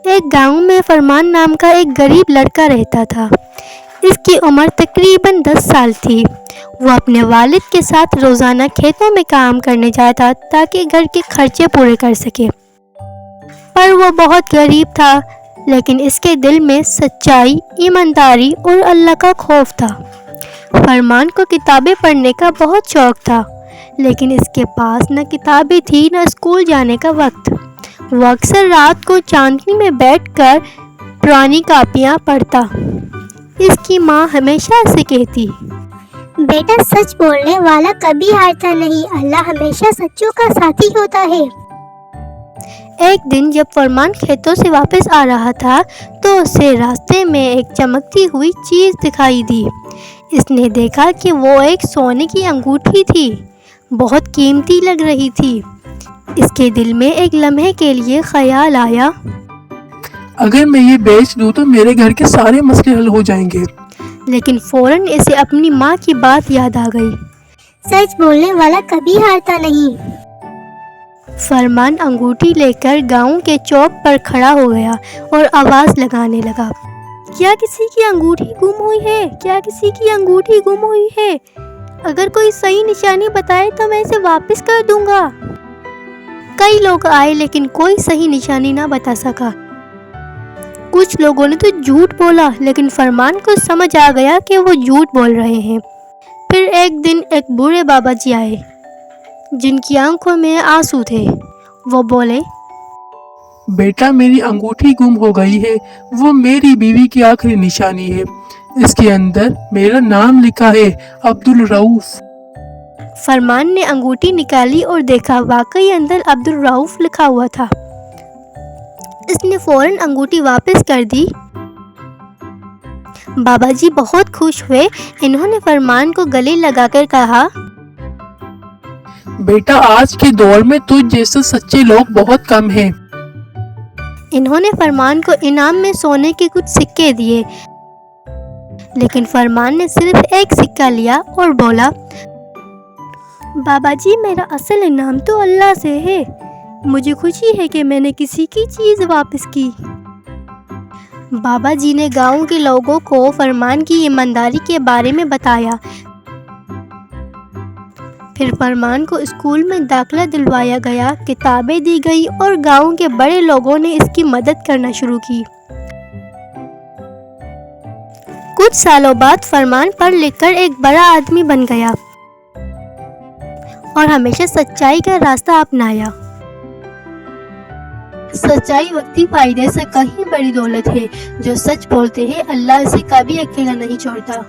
ایک گاؤں میں فرمان نام کا ایک غریب لڑکا رہتا تھا۔ اس کی عمر تقریباً 10 سال تھی۔ وہ اپنے والد کے ساتھ روزانہ کھیتوں میں کام کرنے جاتا تاکہ گھر کے خرچے پورے کر سکے۔ پر وہ بہت غریب تھا، لیکن اس کے دل میں سچائی، ایمانداری اور اللہ کا خوف تھا۔ فرمان کو کتابیں پڑھنے کا بہت شوق تھا، لیکن اس کے پاس نہ کتابیں تھی نہ اسکول جانے کا وقت۔ وہ اکثر رات کو چاندنی میں بیٹھ کر پرانی کاپیاں پڑھتا۔ اس کی ماں ہمیشہ اسے کہتی، بیٹا سچ بولنے والا کبھی ہارتا نہیں، اللہ ہمیشہ سچوں کا ساتھی ہوتا ہے۔ ایک دن جب فرمان کھیتوں سے واپس آ رہا تھا تو اسے راستے میں ایک چمکتی ہوئی چیز دکھائی دی۔ اس نے دیکھا کہ وہ ایک سونے کی انگوٹھی تھی، بہت قیمتی لگ رہی تھی۔ اس کے دل میں ایک لمحے کے لیے خیال آیا، اگر میں یہ بیچ دوں تو میرے گھر کے سارے مسئلے حل ہو جائیں گے۔ لیکن فوراً اسے اپنی ماں کی بات یاد آ گئی۔ سچ بولنے والا کبھی ہارتا نہیں۔ فرمان انگوٹھی لے کر گاؤں کے چوک پر کھڑا ہو گیا اور آواز لگانے لگا، کیا کسی کی انگوٹھی گم ہوئی ہے؟ کیا کسی کی انگوٹھی گم ہوئی ہے؟ اگر کوئی صحیح نشانی بتائے تو میں اسے واپس کر دوں گا۔ کئی لوگ آئے لیکن کوئی صحیح نشانی نہ بتا سکا۔ کچھ لوگوں نے تو جھوٹ بولا، لیکن فرمان کو سمجھ آ گیا کہ وہ جھوٹ بول رہے ہیں۔ پھر ایک دن ایک بوڑھے بابا جی آئے جن کی آنکھوں میں آنسو تھے۔ وہ بولے، بیٹا میری انگوٹھی گم ہو گئی ہے، وہ میری بیوی کی آخری نشانی ہے، اس کے اندر میرا نام لکھا ہے، عبدالرؤف۔ فرمان نے انگوٹھی نکالی اور دیکھا واقعی اندر عبدالرؤف لکھا ہوا تھا۔ اس نے فوراً انگوٹھی واپس کر دی۔ بابا جی بہت خوش ہوئے۔ انہوں نے فرمان کو گلے لگا کر کہا، بیٹا آج کے دور میں تجھ جیسے سچے لوگ بہت کم ہیں۔ انہوں نے فرمان کو انعام میں سونے کے کچھ سکے دیے، لیکن فرمان نے صرف ایک سکہ لیا اور بولا، بابا جی میرا اصل انعام تو اللہ سے ہے، مجھے خوشی ہے کہ میں نے کسی کی چیز واپس کی۔ بابا جی نے گاؤں کے لوگوں کو فرمان کی ایمانداری کے بارے میں بتایا۔ پھر فرمان کو اسکول میں داخلہ دلوایا گیا، کتابیں دی گئی اور گاؤں کے بڑے لوگوں نے اس کی مدد کرنا شروع کی۔ کچھ سالوں بعد فرمان پڑھ لکھ کر ایک بڑا آدمی بن گیا اور ہمیشہ سچائی کا راستہ اپنایا۔ سچائی وقتی فائدے سے کہیں بڑی دولت ہے۔ جو سچ بولتے ہیں اللہ اسے کبھی اکیلا نہیں چھوڑتا۔